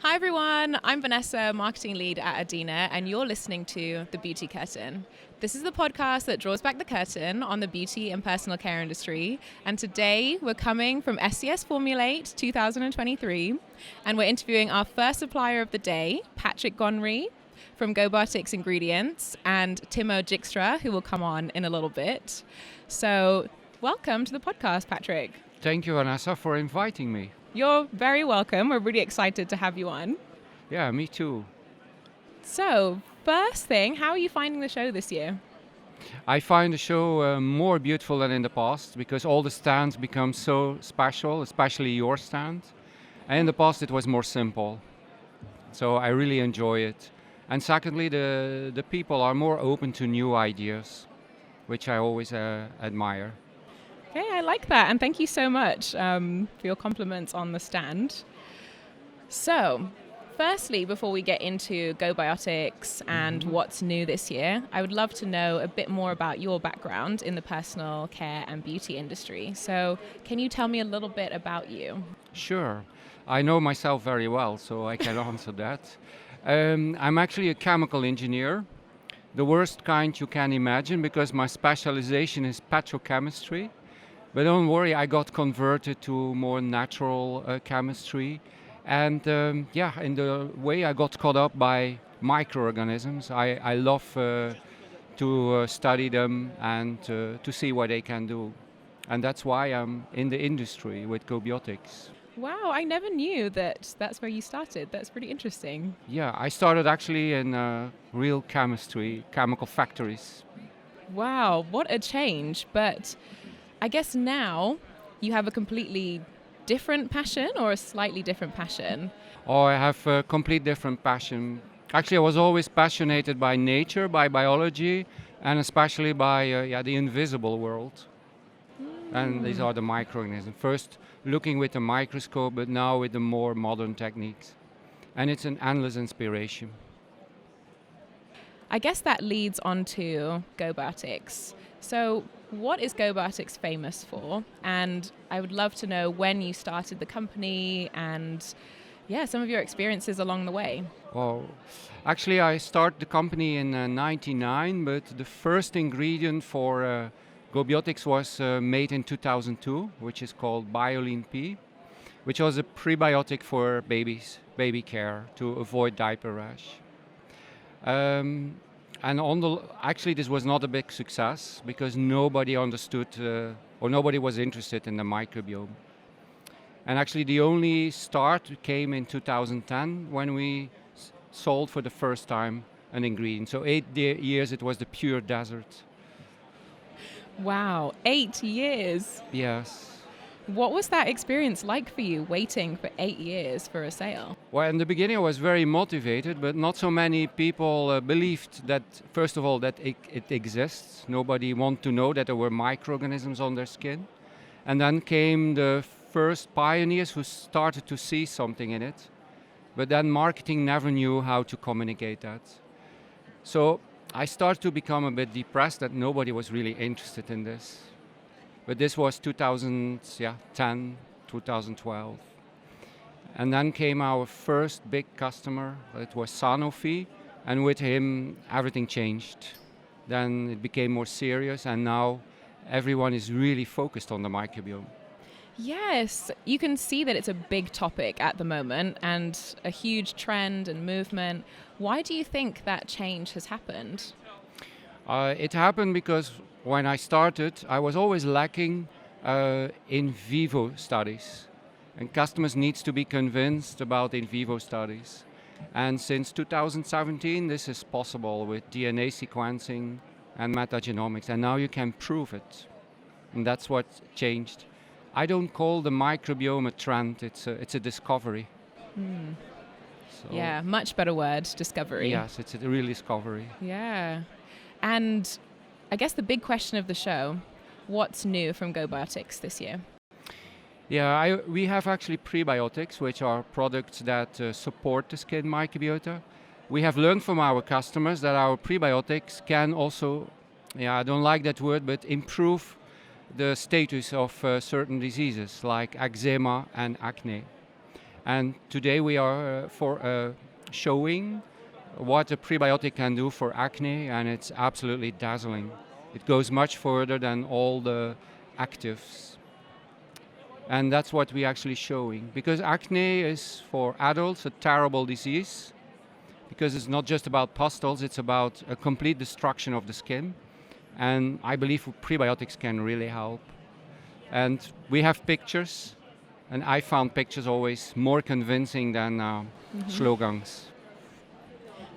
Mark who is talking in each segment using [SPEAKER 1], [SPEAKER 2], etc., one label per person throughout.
[SPEAKER 1] Hi everyone, I'm Vanessa, marketing lead at Adina, and you're listening to The Beauty Curtain. This is the podcast that draws back the curtain on the beauty and personal care industry. And today we're coming from SCS Formulate 2023, and we're interviewing our first supplier of the day, Patrick Gonry from Gobiotics Ingredients, and Timo Dijkstra, who will come on in a little bit. So welcome to the podcast, Patrick.
[SPEAKER 2] Thank you, Vanessa, for inviting me.
[SPEAKER 1] You're very welcome. We're really excited to have you on.
[SPEAKER 2] Yeah, me too.
[SPEAKER 1] So, first thing, how are you finding the show this year?
[SPEAKER 2] I find the show more beautiful than in the past because all the stands become so special, especially your stand. And in the past it was more simple. So I really enjoy it. And secondly, the people are more open to new ideas, which I always admire.
[SPEAKER 1] Okay, I like that. And thank you so much for your compliments on the stand. So, firstly, before we get into Gobiotics and what's new this year, I would love to know a bit more about your background in the personal care and beauty industry. So, can you tell me a little bit about you?
[SPEAKER 2] Sure. I know myself very well, so I can answer that. I'm actually a chemical engineer, the worst kind you can imagine because my specialization is petrochemistry. But don't worry, I got converted to more natural chemistry. And in the way I got caught up by microorganisms, I love to study them and to see what they can do. And that's why I'm in the industry with Gobiotics.
[SPEAKER 1] Wow, I never knew that's where you started. That's pretty interesting.
[SPEAKER 2] Yeah, I started actually in real chemistry, chemical factories.
[SPEAKER 1] Wow, what a change. But I guess now you have a completely different passion or a slightly different passion?
[SPEAKER 2] Oh, I have a complete different passion. Actually, I was always passionate by nature, by biology, and especially by the invisible world. And these are the microorganisms. First looking with the microscope, but now with the more modern techniques. And it's an endless inspiration.
[SPEAKER 1] I guess that leads on to Gobiotics. So what is Gobiotics famous for? And I would love to know when you started the company and some of your experiences along the way.
[SPEAKER 2] Well, actually I started the company in 99, but the first ingredient for Gobiotics was made in 2002, which is called preBIULIN P, which was a prebiotic for babies, baby care, to avoid diaper rash. And actually this was not a big success because nobody understood or nobody was interested in the microbiome. And actually the only start came in 2010 when we sold for the first time an ingredient. So 8 years it was the pure desert.
[SPEAKER 1] Wow, 8 years.
[SPEAKER 2] Yes.
[SPEAKER 1] What was that experience like for you, waiting for 8 years for a sale?
[SPEAKER 2] Well, in the beginning I was very motivated, but not so many people believed that, first of all, that it exists. Nobody wanted to know that there were microorganisms on their skin. And then came the first pioneers who started to see something in it. But then marketing never knew how to communicate that. So I started to become a bit depressed that nobody was really interested in this. But this was 2010, 2012. And then came our first big customer, it was Sanofi, and with him everything changed. Then it became more serious and now everyone is really focused on the microbiome.
[SPEAKER 1] Yes, you can see that it's a big topic at the moment and a huge trend and movement. Why do you think that change has happened?
[SPEAKER 2] It happened because when I started, I was always lacking in vivo studies. And customers need to be convinced about in vivo studies. And since 2017, this is possible with DNA sequencing and metagenomics. And now you can prove it. And that's what changed. I don't call the microbiome a trend, it's a discovery. So,
[SPEAKER 1] yeah, much better word, discovery.
[SPEAKER 2] Yes, it's a real discovery.
[SPEAKER 1] Yeah. And I guess the big question of the show, what's new from Gobiotics this year?
[SPEAKER 2] Yeah, we have actually prebiotics, which are products that support the skin microbiota. We have learned from our customers that our prebiotics can also, I don't like that word, but improve the status of certain diseases like eczema and acne. And today we are showing what a prebiotic can do for acne, and it's absolutely dazzling. It goes much further than all the actives. And that's what we're actually showing. Because acne is, for adults, a terrible disease. Because it's not just about pustules, it's about a complete destruction of the skin. And I believe prebiotics can really help. And we have pictures, and I found pictures always more convincing than slogans.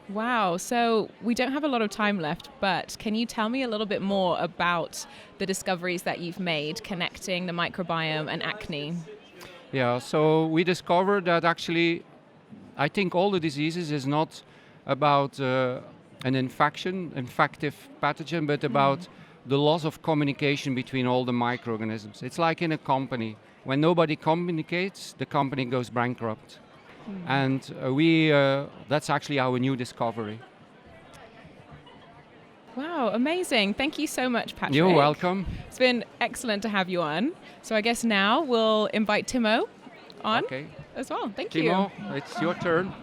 [SPEAKER 1] Wow, so we don't have a lot of time left, but can you tell me a little bit more about the discoveries that you've made connecting the microbiome and acne?
[SPEAKER 2] Yeah, so we discovered that actually, I think all the diseases is not about an infective pathogen, but about the loss of communication between all the microorganisms. It's like in a company. When nobody communicates, the company goes bankrupt. And that's actually our new discovery.
[SPEAKER 1] Wow, amazing. Thank you so much, Patrick.
[SPEAKER 2] You're welcome.
[SPEAKER 1] It's been excellent to have you on. So I guess now we'll invite Timo on as well. Thank you.
[SPEAKER 2] Timo, it's your turn.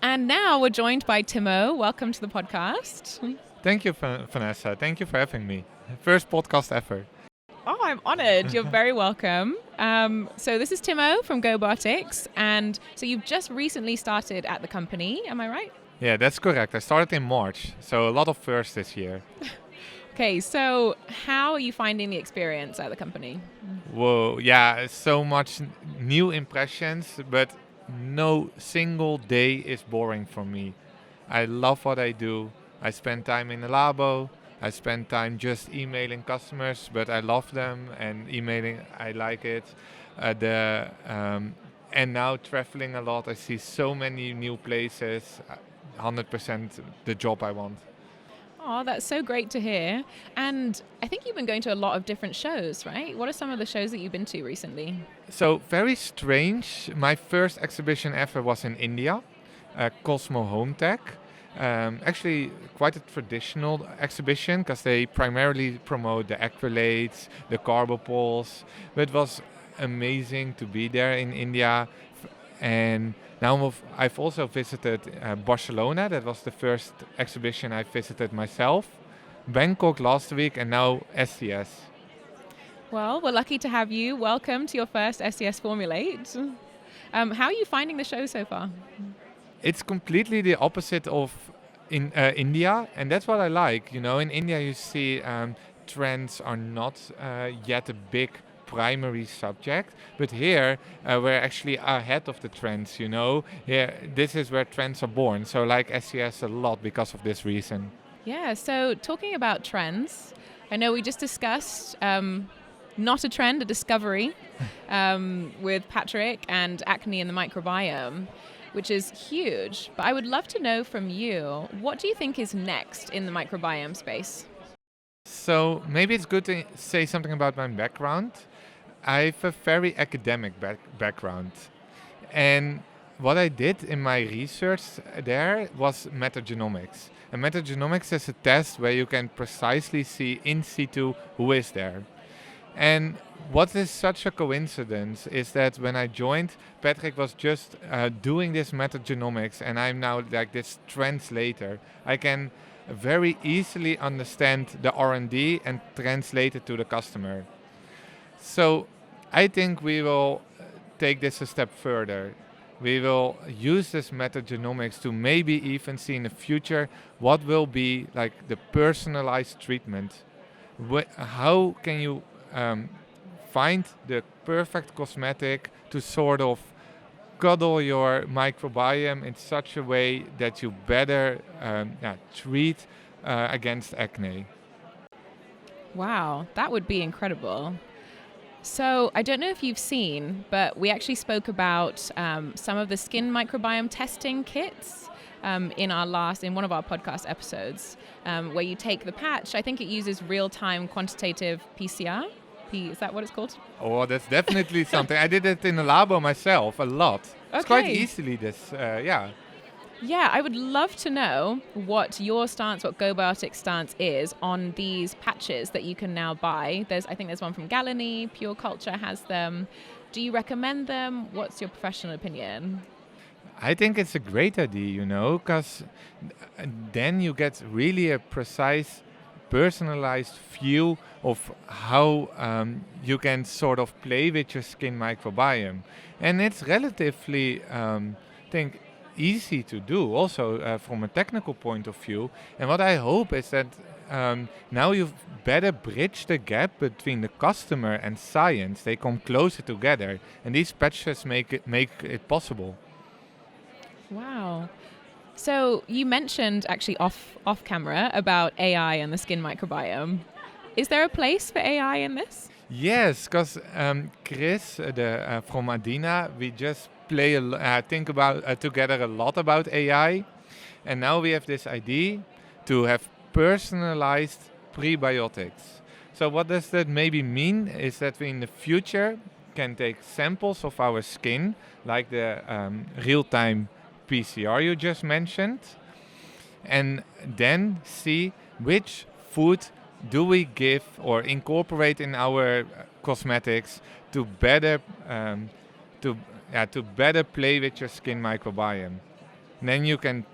[SPEAKER 1] And now we're joined by Timo. Welcome to the podcast.
[SPEAKER 3] Thank you, Vanessa. Thank you for having me. First podcast ever.
[SPEAKER 1] Oh, I'm honored. You're very welcome. So this is Timo from Gobiotics, and so you've just recently started at the company, am I right?
[SPEAKER 3] Yeah, that's correct. I started in March, so a lot of firsts this year.
[SPEAKER 1] Okay, so how are you finding the experience at the company?
[SPEAKER 3] Whoa, yeah, so much new impressions, but no single day is boring for me. I love what I do. I spend time in the labo. I spend time just emailing customers, but I love them, and emailing, I like it. And now traveling a lot, I see so many new places. 100% the job I want.
[SPEAKER 1] Oh, that's so great to hear. And I think you've been going to a lot of different shows, right? What are some of the shows that you've been to recently?
[SPEAKER 3] So, very strange. My first exhibition ever was in India, Cosmo Home Tech. Actually quite a traditional exhibition because they primarily promote the acrylates, the carbopols, but it was amazing to be there in India. And now I've also visited Barcelona. That was the first exhibition I visited myself. Bangkok last week, and now SCS.
[SPEAKER 1] Well, we're lucky to have you. Welcome to your first SCS Formulate. How are you finding the show so far?
[SPEAKER 3] It's completely the opposite of in India, and that's what I like. You know, in India you see trends are not yet a big primary subject, but here we're actually ahead of the trends. You know, here this is where trends are born. So like SCS a lot because of this reason.
[SPEAKER 1] Yeah. So talking about trends, I know we just discussed not a trend, a discovery with Patrick and acne and the microbiome, which is huge. But I would love to know from you, what do you think is next in the microbiome space?
[SPEAKER 3] So maybe it's good to say something about my background. I have a very academic background. And what I did in my research there was metagenomics. And metagenomics is a test where you can precisely see in situ who is there. And what is such a coincidence is that when I joined, Patrick was just doing this metagenomics, and I'm now like this translator. I can very easily understand the R&D and translate it to the customer. So I think we will take this a step further. We will use this metagenomics to maybe even see in the future what will be like the personalized treatment. How can you find the perfect cosmetic to sort of cuddle your microbiome in such a way that you better treat against acne?
[SPEAKER 1] Wow, that would be incredible. So I don't know if you've seen, but we actually spoke about some of the skin microbiome testing kits in one of our podcast episodes, where you take the patch. I think it uses real-time quantitative PCR. Is that what it's called?
[SPEAKER 3] Oh, that's definitely something. I did it in the labo myself a lot. It's quite easily this,
[SPEAKER 1] Yeah, I would love to know what your stance, what Gobiotics' stance is on these patches that you can now buy. I think there's one from Galani, Pure Culture has them. Do you recommend them? What's your professional opinion?
[SPEAKER 3] I think it's a great idea, because then you get really a precise, personalized view of how you can sort of play with your skin microbiome. And it's relatively, think, easy to do, also from a technical point of view. And what I hope is that now you've better bridge the gap between the customer and science. They come closer together, and these patches make it possible.
[SPEAKER 1] Wow. So you mentioned actually off camera about AI and the skin microbiome. Is there a place for AI in this?
[SPEAKER 3] Yes, because Chris from Adina, we just think about together a lot about AI, and now we have this idea to have personalized prebiotics. So what does that maybe mean is that we in the future can take samples of our skin, like the real-time PCR you just mentioned, and then see which food do we give or incorporate in our cosmetics to better play with your skin microbiome. Then you can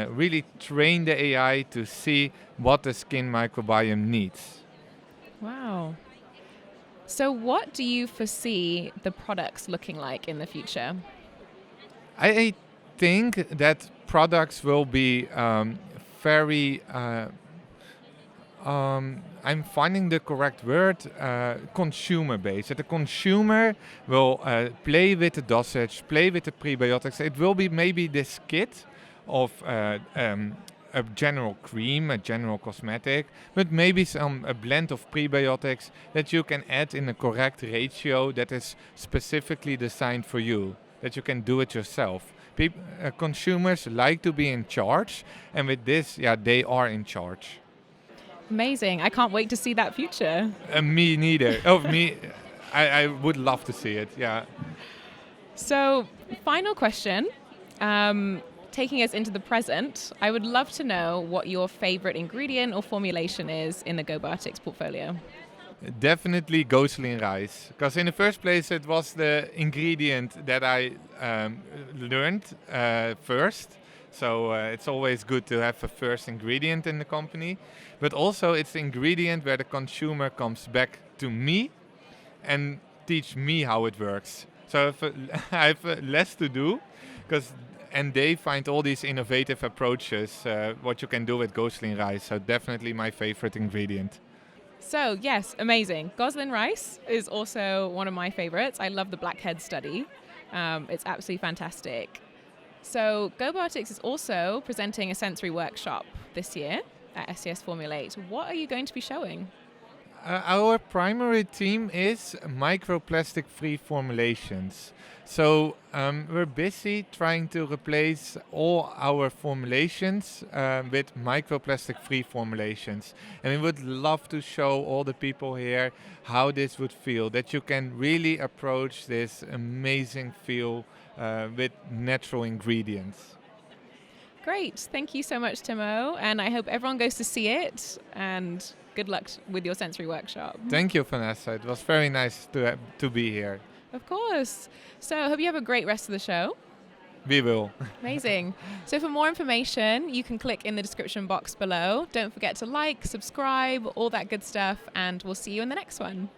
[SPEAKER 3] really train the AI to see what the skin microbiome needs.
[SPEAKER 1] Wow. So what do you foresee the products looking like in the future?
[SPEAKER 3] I think that products will be very I'm finding the correct word, consumer based. That the consumer will play with the dosage, play with the prebiotics. It will be maybe this kit of a general cream, a general cosmetic, but maybe a blend of prebiotics that you can add in the correct ratio that is specifically designed for you, that you can do it yourself. Consumers like to be in charge, and with this, they are in charge.
[SPEAKER 1] Amazing. I can't wait to see that future.
[SPEAKER 3] Me neither. I would love to see it, yeah.
[SPEAKER 1] So, final question. Taking us into the present, I would love to know what your favorite ingredient or formulation is in the Gobiotics portfolio.
[SPEAKER 3] Definitely Gosulin Rice, because in the first place it was the ingredient that I learned first. So it's always good to have a first ingredient in the company, but also it's the ingredient where the consumer comes back to me and teach me how it works. So I have less to do, and they find all these innovative approaches, what you can do with Gosulin Rice. So definitely my favorite ingredient.
[SPEAKER 1] So yes, amazing. Gosulin Rice is also one of my favorites. I love the blackhead study. It's absolutely fantastic. So Gobiotics is also presenting a sensory workshop this year at SCS Formulate. What are you going to be showing?
[SPEAKER 3] Our primary theme is microplastic-free formulations. So we're busy trying to replace all our formulations with microplastic-free formulations. And we would love to show all the people here how this would feel, that you can really approach this amazing feel with natural ingredients.
[SPEAKER 1] Great. Thank you so much, Timo. And I hope everyone goes to see it. And good luck with your sensory workshop.
[SPEAKER 3] Thank you, Vanessa. It was very nice to be here.
[SPEAKER 1] Of course. So I hope you have a great rest of the show.
[SPEAKER 3] We will.
[SPEAKER 1] Amazing. So for more information, you can click in the description box below. Don't forget to like, subscribe, all that good stuff. And we'll see you in the next one.